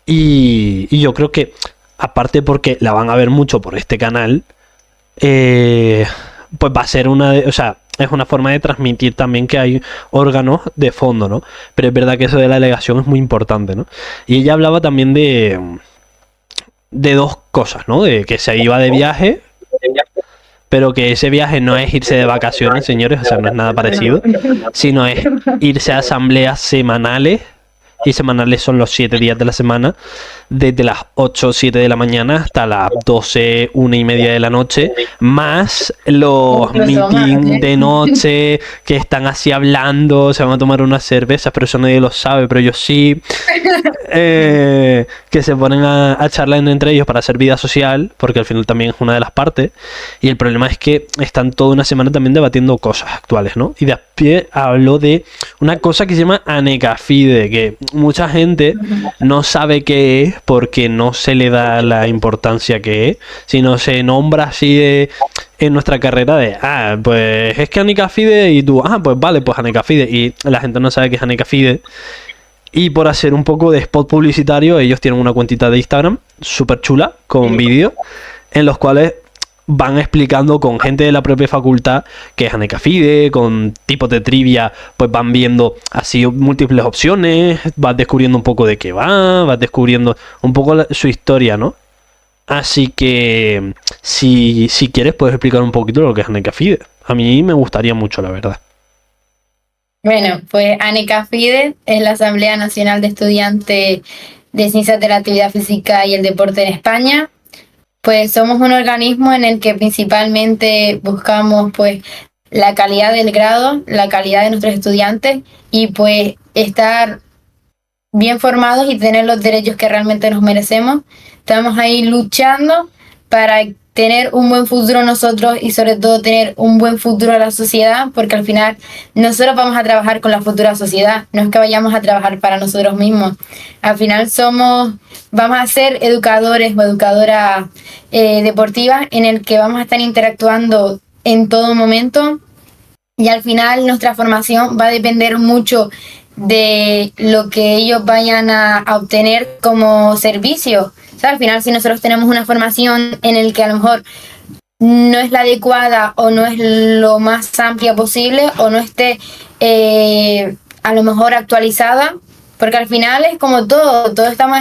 Y yo creo que, aparte porque la van a ver mucho por este canal, pues va a ser o sea, es una forma de transmitir también que hay órganos de fondo, ¿no? Pero es verdad que eso de la delegación es muy importante, ¿no? Y ella hablaba también de 2 cosas, ¿no? De que se iba de viaje, pero que ese viaje no es irse de vacaciones, señores, o sea, no es nada parecido, sino es irse a asambleas semanales, y semanales son los 7 días de la semana, desde las 8 o 7 de la mañana hasta las 12, 1:30 de la noche, más los meetings de noche que están así hablando, se van a tomar unas cervezas, pero eso nadie lo sabe, pero yo sí, que se ponen a charlar entre ellos para hacer vida social, porque al final también es una de las partes, y el problema es que están toda una semana también debatiendo cosas actuales, ¿no? Y después habló de una cosa que se llama Anecafide, que mucha gente no sabe qué es porque no se le da la importancia que es, sino se nombra así en nuestra carrera de, pues es que Anecafide, y tú, pues vale, pues Anecafide, y la gente no sabe qué es Anecafide. Y por hacer un poco de spot publicitario, ellos tienen una cuentita de Instagram súper chula, con vídeos, en los cuales van explicando con gente de la propia facultad que es Anecafide, con tipos de trivia, pues van viendo así múltiples opciones, vas descubriendo un poco de qué vas descubriendo un poco su historia, ¿no? Así que si quieres puedes explicar un poquito lo que es Anecafide. A mí me gustaría mucho, la verdad. Bueno, pues Anecafide es la Asamblea Nacional de Estudiantes de Ciencias de la Actividad Física y el Deporte en España. Pues somos un organismo en el que principalmente buscamos pues la calidad del grado, la calidad de nuestros estudiantes y pues estar bien formados y tener los derechos que realmente nos merecemos. Estamos ahí luchando para tener un buen futuro nosotros y sobre todo tener un buen futuro a la sociedad, porque al final nosotros vamos a trabajar con la futura sociedad, no es que vayamos a trabajar para nosotros mismos. Al final vamos a ser educadores o educadoras deportivas en el que vamos a estar interactuando en todo momento y al final nuestra formación va a depender mucho de lo que ellos vayan a obtener como servicio. O sea, al final si nosotros tenemos una formación en el que a lo mejor no es la adecuada o no es lo más amplia posible o no esté a lo mejor actualizada, porque al final es como todo estamos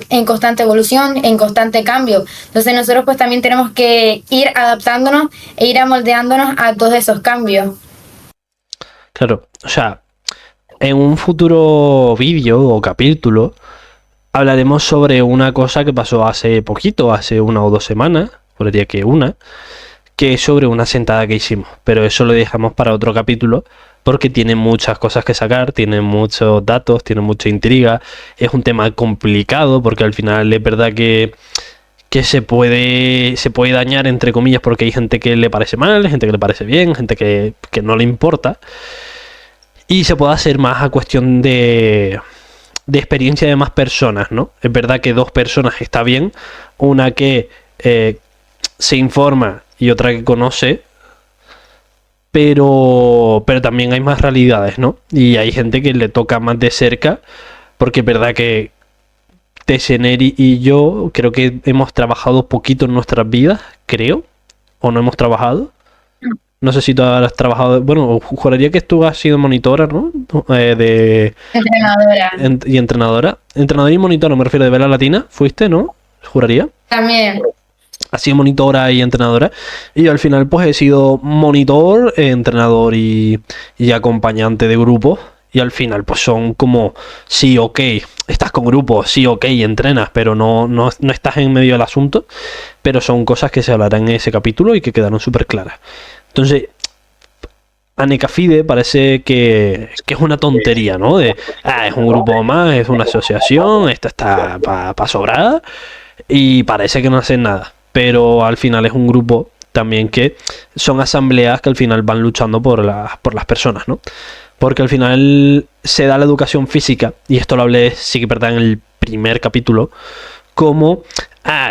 en constante evolución, en constante cambio. Entonces nosotros pues también tenemos que ir adaptándonos e ir amoldeándonos a todos esos cambios. Claro, o sea, en un futuro vídeo o capítulo hablaremos sobre una cosa que pasó hace poquito, hace 1 o 2 semanas, podría que una, que es sobre una sentada que hicimos, pero eso lo dejamos para otro capítulo porque tiene muchas cosas que sacar, tiene muchos datos, tiene mucha intriga, es un tema complicado porque al final es verdad que se puede dañar entre comillas porque hay gente que le parece mal, gente que le parece bien, gente que no le importa, y se puede hacer más a cuestión de experiencia de más personas, ¿no? Es verdad que 2 personas está bien, una que se informa y otra que conoce, pero también hay más realidades, ¿no? Y hay gente que le toca más de cerca, porque es verdad que Teseneri y yo creo que hemos trabajado poquito en nuestras vidas, creo, o no hemos trabajado. No sé si tú has trabajado, bueno, juraría que tú has sido monitora, ¿no? Entrenadora. Y entrenadora. Entrenadora y monitora, me refiero de Vela Latina, fuiste, ¿no? Juraría. También. Has sido monitora y entrenadora. Y yo al final pues he sido monitor, entrenador y acompañante de grupos. Y al final pues son como, sí, ok, estás con grupos, sí, ok, entrenas, pero no estás en medio del asunto. Pero son cosas que se hablarán en ese capítulo y que quedaron súper claras. Entonces, Anekafide parece que es una tontería, ¿no? Es un grupo más, es una asociación, esto está para sobrada y parece que no hacen nada. Pero al final es un grupo también que son asambleas que al final van luchando por las personas, ¿no? Porque al final se da la educación física, y esto lo hablé, sí que verdad, en el primer capítulo, como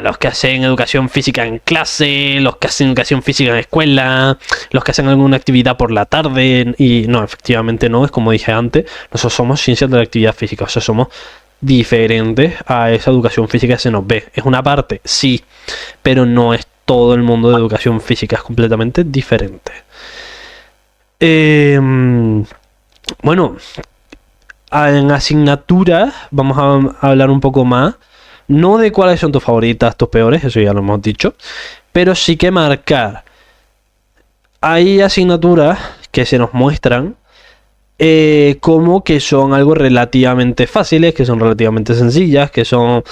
los que hacen educación física en clase, los que hacen educación física en escuela, los que hacen alguna actividad por la tarde. Y no, efectivamente no, es como dije antes, nosotros somos ciencias de la actividad física, o sea, somos diferentes a esa educación física que se nos ve. Es una parte, sí, pero no es todo el mundo de educación física, es completamente diferente. Bueno, en asignaturas vamos a hablar un poco más, no de cuáles son tus favoritas, tus peores, eso ya lo hemos dicho, pero sí que marcar. Hay asignaturas que se nos muestran como que son algo relativamente fáciles, que son relativamente sencillas, que son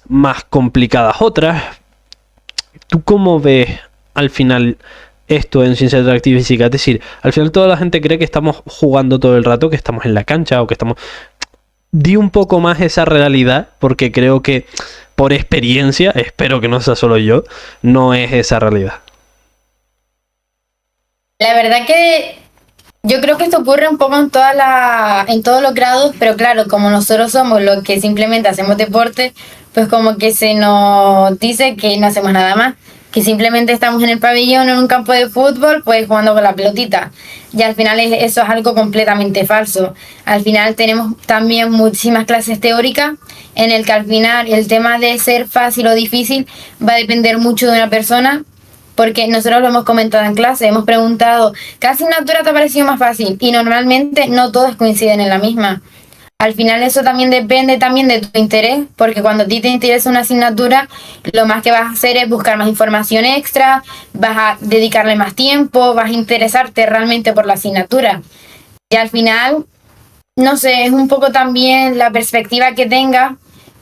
más complicadas otras. ¿Tú cómo ves al final esto en ciencias de la actividad física? Es decir, al final toda la gente cree que estamos jugando todo el rato, que estamos en la cancha o que estamos... Di un poco más esa realidad, porque creo que por experiencia, espero que no sea solo yo, no es esa realidad. La verdad que yo creo que esto ocurre un poco en todos los grados, pero claro, como nosotros somos los que simplemente hacemos deporte, pues como que se nos dice que no hacemos nada más, que simplemente estamos en el pabellón, en un campo de fútbol, pues jugando con la pelotita. Y al final eso es algo completamente falso. Al final tenemos también muchísimas clases teóricas en el que al final el tema de ser fácil o difícil va a depender mucho de una persona, porque nosotros lo hemos comentado en clase, hemos preguntado, ¿qué asignatura te ha parecido más fácil? Y normalmente no todos coinciden en la misma. Al final eso también depende también de tu interés, porque cuando a ti te interesa una asignatura, lo más que vas a hacer es buscar más información extra, vas a dedicarle más tiempo, vas a interesarte realmente por la asignatura. Y al final, no sé, es un poco también la perspectiva que tengas,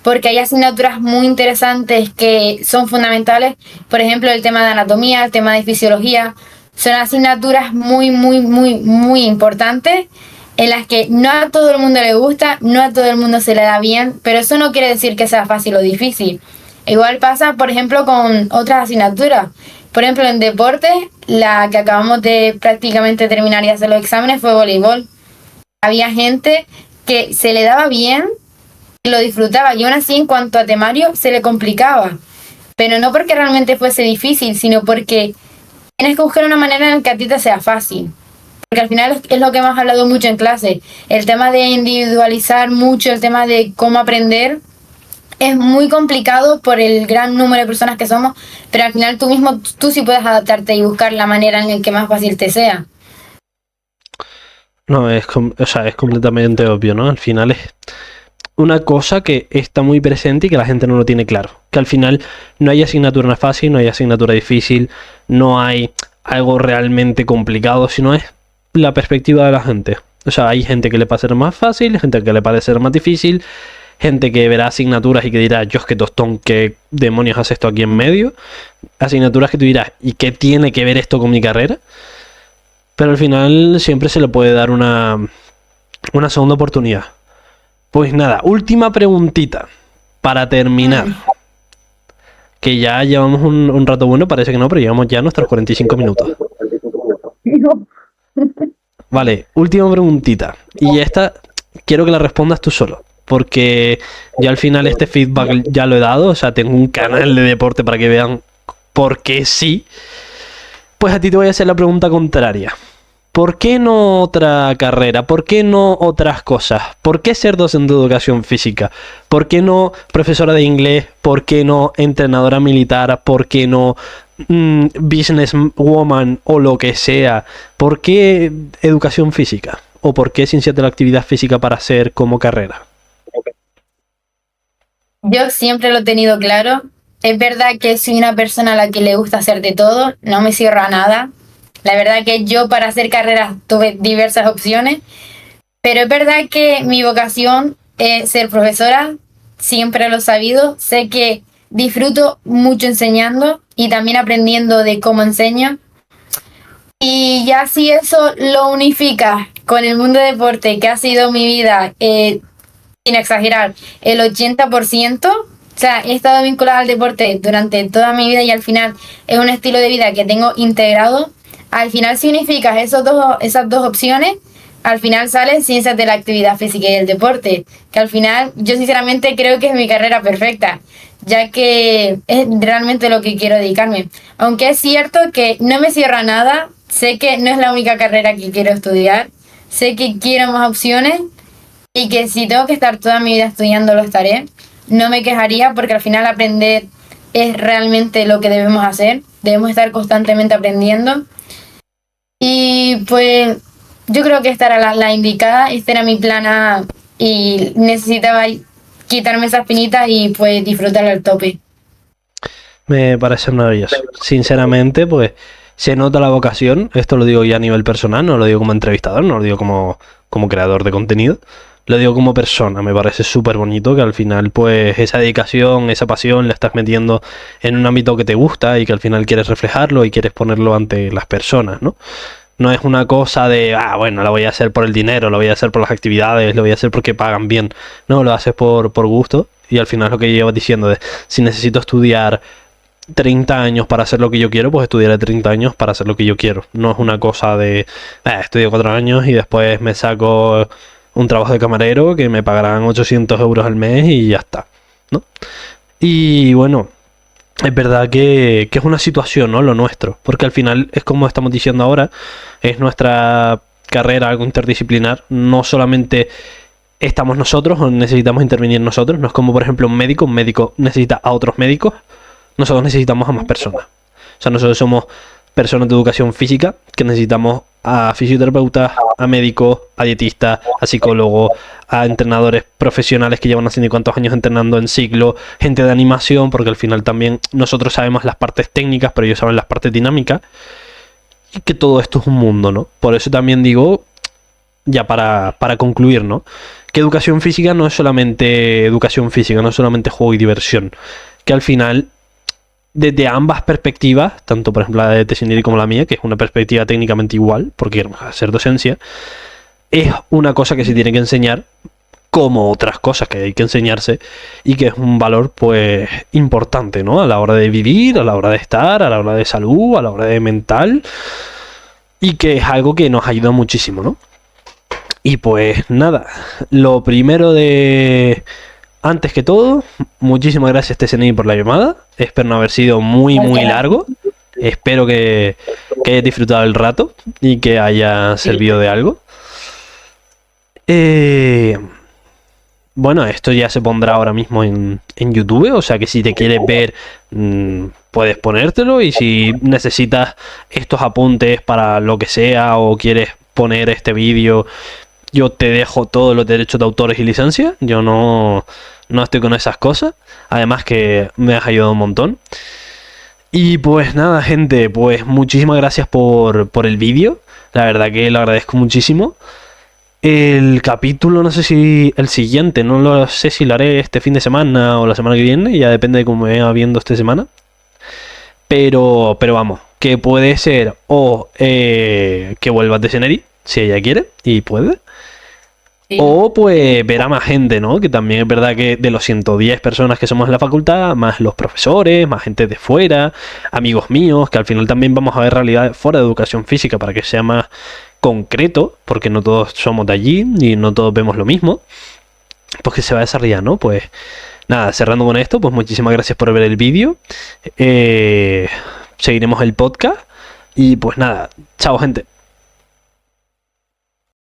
porque hay asignaturas muy interesantes que son fundamentales. Por ejemplo, el tema de anatomía, el tema de fisiología, son asignaturas muy, muy, muy, muy importantes, en las que no a todo el mundo le gusta, no a todo el mundo se le da bien, pero eso no quiere decir que sea fácil o difícil. Igual pasa, por ejemplo, con otras asignaturas. Por ejemplo, en deporte, la que acabamos de prácticamente terminar y hacer los exámenes fue voleibol. Había gente que se le daba bien, que lo disfrutaba, y aún así en cuanto a temario se le complicaba. Pero no porque realmente fuese difícil, sino porque tienes que buscar una manera en la que a ti te sea fácil. Porque al final es lo que hemos hablado mucho en clase. El tema de individualizar mucho, el tema de cómo aprender, es muy complicado por el gran número de personas que somos, pero al final tú sí puedes adaptarte y buscar la manera en la que más fácil te sea. No, es completamente obvio, ¿no? Al final una cosa que está muy presente y que la gente no lo tiene claro. Que al final no hay asignatura fácil, no hay asignatura difícil, no hay algo realmente complicado, sino es la perspectiva de la gente. O sea, hay gente que le va a ser más fácil, gente que le va a ser más difícil, gente que verá asignaturas y que dirá, yo es que tostón, ¿qué demonios hace esto aquí en medio? Asignaturas que tú dirás, ¿y qué tiene que ver esto con mi carrera? Pero al final siempre se le puede dar una segunda oportunidad. Pues nada, última preguntita para terminar. Que ya llevamos un rato bueno, parece que no, pero llevamos ya nuestros 45 minutos. Vale, última preguntita. Y esta quiero que la respondas tú solo. Porque ya al final este feedback ya lo he dado. O sea, tengo un canal de deporte para que vean por qué sí. Pues a ti te voy a hacer la pregunta contraria. ¿Por qué no otra carrera? ¿Por qué no otras cosas? ¿Por qué ser docente de educación física? ¿Por qué no profesora de inglés? ¿Por qué no entrenadora militar? ¿Por qué no businesswoman o lo que sea? ¿Por qué educación física? ¿O por qué ciencias de la actividad física para hacer como carrera? Yo siempre lo he tenido claro. Es verdad que soy una persona a la que le gusta hacer de todo, no me cierro a nada. La verdad que yo para hacer carreras tuve diversas opciones, pero es verdad que mi vocación es ser profesora, siempre lo he sabido. Sé que disfruto mucho enseñando y también aprendiendo de cómo enseño. Y ya si eso lo unifica con el mundo de deporte, que ha sido mi vida, sin exagerar, el 80%, o sea, he estado vinculada al deporte durante toda mi vida y al final es un estilo de vida que tengo integrado. Al final si unificas esas dos opciones, al final sale ciencias de la actividad física y el deporte, que al final yo sinceramente creo que es mi carrera perfecta, ya que es realmente lo que quiero dedicarme. Aunque es cierto que no me cierra nada, sé que no es la única carrera que quiero estudiar, sé que quiero más opciones y que si tengo que estar toda mi vida estudiando lo estaré. No me quejaría porque al final aprender es realmente lo que debemos hacer, debemos estar constantemente aprendiendo. Y pues yo creo que esta era la indicada, este era mi plan A y necesitaba quitarme esas pinitas y pues disfrutarlo al tope. Me parece maravilloso. Sinceramente, pues se nota la vocación. Esto lo digo ya a nivel personal, no lo digo como entrevistador, no lo digo como creador de contenido. Lo digo como persona. Me parece súper bonito que al final, pues, esa dedicación, esa pasión la estás metiendo en un ámbito que te gusta y que al final quieres reflejarlo y quieres ponerlo ante las personas, ¿no? No es una cosa de, bueno, lo voy a hacer por el dinero, lo voy a hacer por las actividades, lo voy a hacer porque pagan bien. No, lo haces por gusto y al final es lo que llevas diciendo de, si necesito estudiar 30 años para hacer lo que yo quiero, pues estudiaré 30 años para hacer lo que yo quiero. No es una cosa de, estudio 4 años y después me saco un trabajo de camarero que me pagarán 800 euros al mes y ya está, ¿no? Y bueno, es verdad que es una situación, ¿no? Lo nuestro, porque al final es como estamos diciendo ahora, es nuestra carrera algo interdisciplinar, no solamente estamos nosotros o necesitamos intervenir nosotros, no es como por ejemplo un médico necesita a otros médicos, nosotros necesitamos a más personas. O sea, nosotros somos personas de educación física que necesitamos a fisioterapeutas, a médicos, a dietistas, a psicólogos, a entrenadores profesionales que llevan haciendo cuántos años entrenando en ciclo, gente de animación, porque al final también nosotros sabemos las partes técnicas, pero ellos saben las partes dinámicas, y que todo esto es un mundo, ¿no? Por eso también digo, ya para concluir, ¿no? Que educación física no es solamente educación física, no es solamente juego y diversión, que al final desde ambas perspectivas, tanto por ejemplo la de Tesindiri como la mía, que es una perspectiva técnicamente igual, porque queremos hacer docencia, es una cosa que se tiene que enseñar como otras cosas que hay que enseñarse y que es un valor pues importante, ¿no? A la hora de vivir, a la hora de estar, a la hora de salud, a la hora de mental, y que es algo que nos ayuda muchísimo, ¿no? Y pues nada, lo primero de... Antes que todo, muchísimas gracias Teseni por la llamada. Espero no haber sido muy largo. Espero que hayas disfrutado el rato y que haya servido de algo. Bueno, esto ya se pondrá ahora mismo en YouTube, o sea que si te quieres ver puedes ponértelo, y si necesitas estos apuntes para lo que sea o quieres poner este vídeo yo te dejo todos los derechos de autores y licencias. Yo no estoy con esas cosas. Además que me has ayudado un montón. Y pues nada, gente, pues muchísimas gracias por el vídeo. La verdad que lo agradezco muchísimo. El capítulo, no sé si el siguiente, no lo sé si lo haré este fin de semana o la semana que viene. Ya depende de cómo me vaya viendo esta semana. Pero vamos, que puede ser o que vuelva de Seneri, si ella quiere y puede. Sí. O pues ver a más gente, ¿no? Que también es verdad que de los 110 personas que somos en la facultad, más los profesores, más gente de fuera, amigos míos, que al final también vamos a ver realidades fuera de educación física para que sea más concreto, porque no todos somos de allí y no todos vemos lo mismo, pues que se va a desarrollar, ¿no? Pues nada, cerrando con esto, pues muchísimas gracias por ver el vídeo. Seguiremos el podcast y pues nada, chao gente.